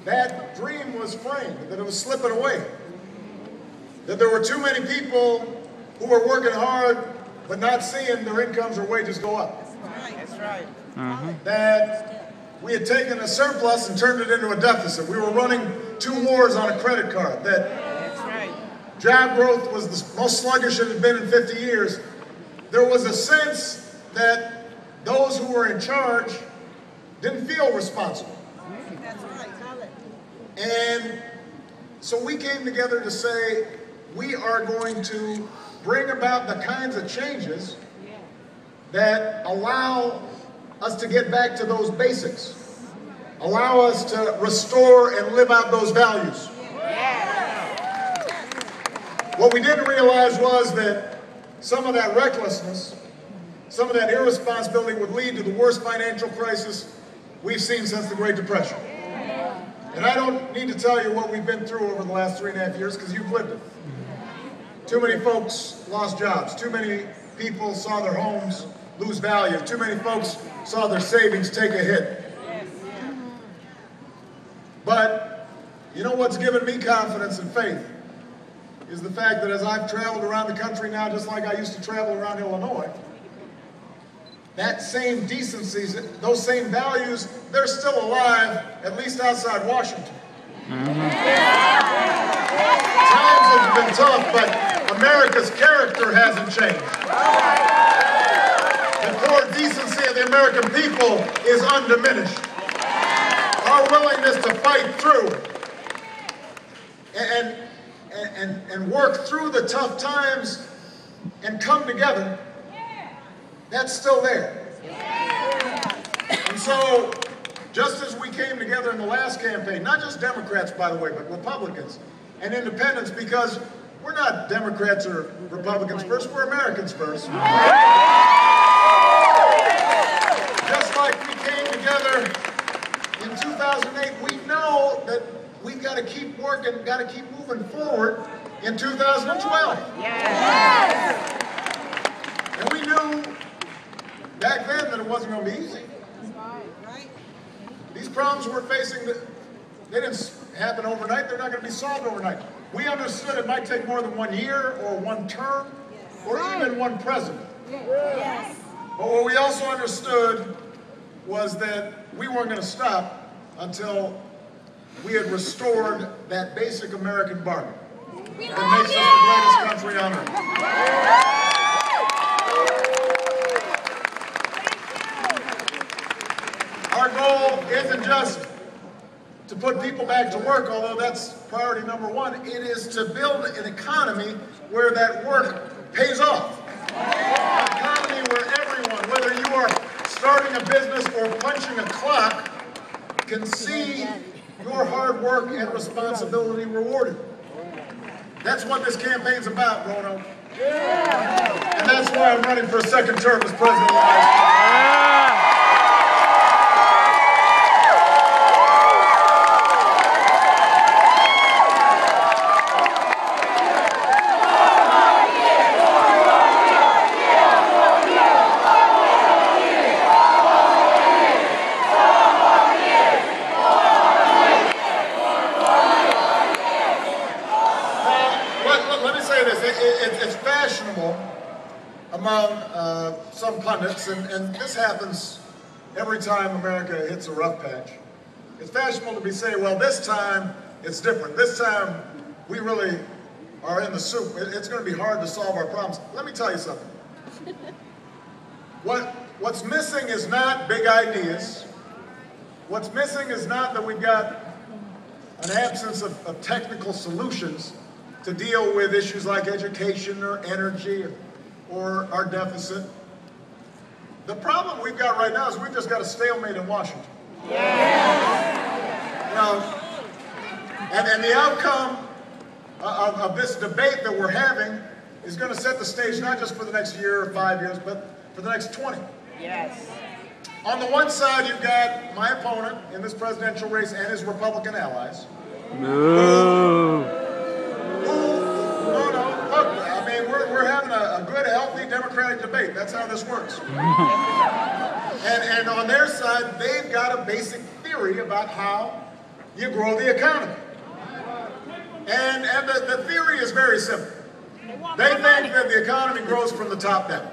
that dream was framed, that it was slipping away. That there were too many people who were working hard but not seeing their incomes or wages go up. That's right. That we had taken a surplus and turned it into a deficit. We were running 2 wars on a credit card. That's right. Job growth was the most sluggish it had been in 50 years. There was a sense that those who were in charge didn't feel responsible. That's right. And so we came together to say, we are going to bring about the kinds of changes that allow us to get back to those basics, allow us to restore and live out those values. What we didn't realize was that some of that recklessness, some of that irresponsibility would lead to the worst financial crisis we've seen since the Great Depression. And I don't need to tell you what we've been through over the last 3.5 years, because you've lived it. Too many folks lost jobs. Too many people saw their homes lose value. Too many folks saw their savings take a hit. But you know what's given me confidence and faith is the fact that as I've traveled around the country now, just like I used to travel around Illinois, that same decencies, those same values, they're still alive, at least outside Washington. Times have been tough, but America's character hasn't changed. The core decency of the American people is undiminished. Our willingness to fight through and work through the tough times and come together, that's still there. And so, just as we came together in the last campaign, not just Democrats, by the way, but Republicans and independents, because we're not Democrats or Republicans first, we're Americans first. Just like we came together in 2008, we know that we've got to keep working, got to keep moving forward in 2012. Yes. And we knew back then that it wasn't going to be easy. These problems we're facing, they didn't happen overnight. They're not going to be solved overnight. We understood it might take more than 1 year or 1 term or even 1 president. Yes. But what we also understood was that we weren't going to stop until we had restored that basic American bargain that makes us the greatest country on earth. Our goal isn't just to put people back to work, although that's priority number 1. It is to build an economy where that work pays off. An economy where everyone, whether you are starting a business or punching a clock, can see your hard work and responsibility rewarded. That's what this campaign's about, Roanoke. And that's why I'm running for a 2nd term as president of the United States. It's fashionable among some pundits, and this happens every time America hits a rough patch. It's fashionable to be saying, well, this time it's different. This time we really are in the soup. It's going to be hard to solve our problems. Let me tell you something. What's missing is not big ideas. What's missing is not that we've got an absence of technical solutions to deal with issues like education or energy or our deficit. The problem we've got right now is we've just got a stalemate in Washington. Yes. You know, and the outcome of this debate that we're having is going to set the stage not just for the next year or 5 years, but for the next 20. Yes. On the one side, you've got my opponent in this presidential race and his Republican allies. No. We're having a good, healthy, democratic debate. That's how this works. And on their side, they've got a basic theory about how you grow the economy. And the theory is very simple. They think that the economy grows from the top down.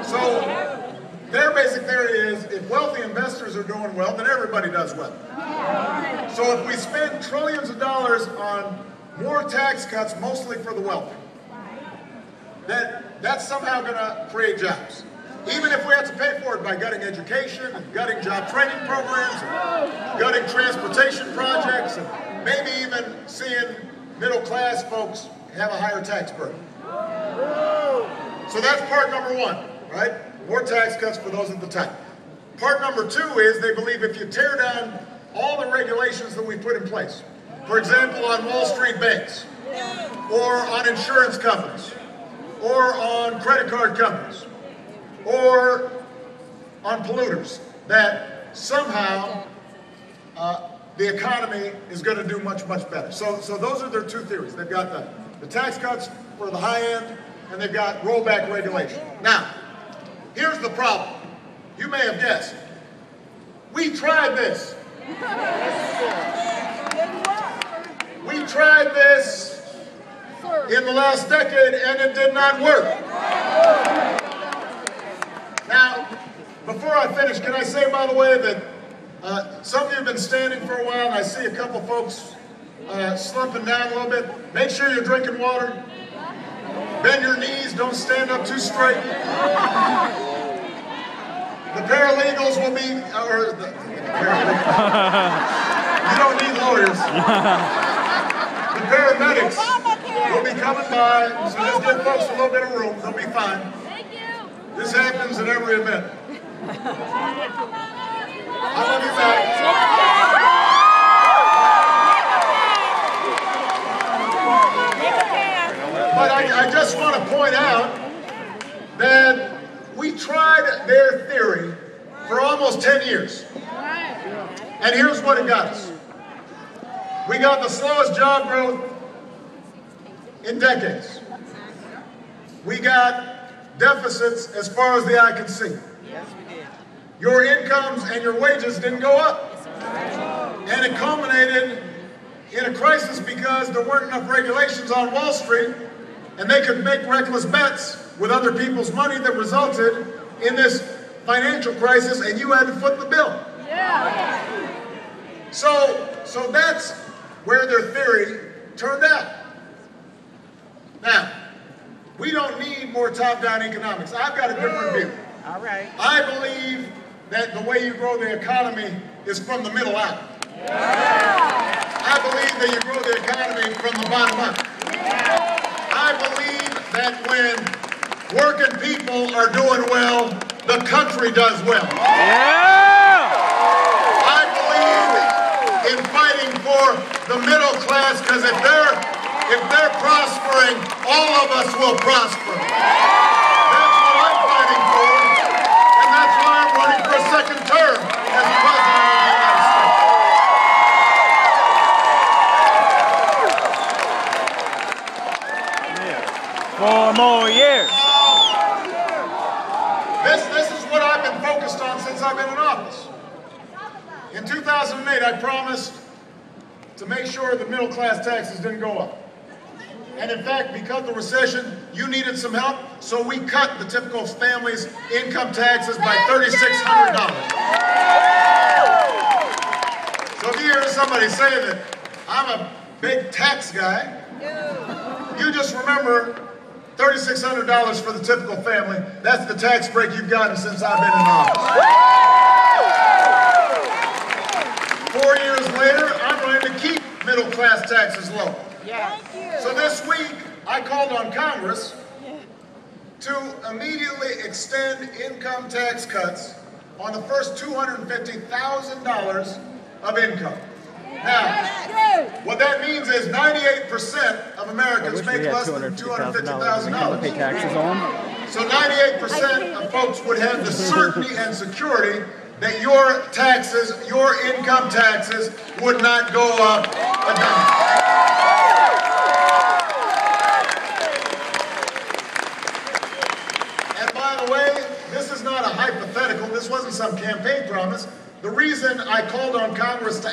So their basic theory is if wealthy investors are doing well, then everybody does well. So if we spend trillions of dollars on more tax cuts, mostly for the wealthy, that's somehow going to create jobs. Even if we have to pay for it by gutting education, and gutting job training programs, and gutting transportation projects, and maybe even seeing middle class folks have a higher tax burden. So that's part number one, right? More tax cuts for those at the top. Part number two is they believe if you tear down all the regulations that we put in place, for example, on Wall Street banks, or on insurance companies, or on credit card companies, or on polluters, that somehow the economy is going to do much, much better. So those are their two theories. They've got the tax cuts for the high end, and they've got rollback regulation. Now, here's the problem. You may have guessed. We tried this. We tried this in the last decade, and it did not work. Now, before I finish, can I say, by the way, that some of you have been standing for a while, and I see a couple folks slumping down a little bit. Make sure you're drinking water. Bend your knees, don't stand up too straight. The paralegals will be, or the you don't need lawyers. The paramedics will be coming by, so just give folks a little bit of room, they'll be fine. This happens at every event. I love you back. But I just want to point out that we tried their theory for almost 10 years. And here's what it got us. We got the slowest job growth in decades. We got deficits as far as the eye can see. Your incomes and your wages didn't go up. And it culminated in a crisis because there weren't enough regulations on Wall Street, and they could make reckless bets with other people's money that resulted in this financial crisis, and you had to foot the bill. So that's where their theory turned out. Now, we don't need more top-down economics. I've got a different view. All right. I believe that the way you grow the economy is from the middle out. I believe that you grow the economy from the bottom up. I believe that when working people are doing well, the country does well. I believe in fighting for the middle class, because if they're prospering, all of us will prosper. That's what I'm fighting for, and that's why I'm running for a second term as President of the United States. 4 more years. This is what I've been focused on since I've been in office. In 2008, I promised to make sure the middle class taxes didn't go up. And in fact, because of the recession, you needed some help, so we cut the typical family's income taxes by $3,600. So if you hear somebody say that I'm a big tax guy, you just remember $3,600 for the typical family. That's the tax break you've gotten since I've been in office. 4 years later, I'm going to keep middle class taxes low. So this week, I called on Congress to immediately extend income tax cuts on the first $250,000 of income. Now, what that means is 98% of Americans make less than $250,000. Pay taxes on. So 98% of folks would have the certainty and security that your taxes, your income taxes, would not go up a dime. And by the way, this is not a hypothetical. This wasn't some campaign promise. The reason I called on Congress to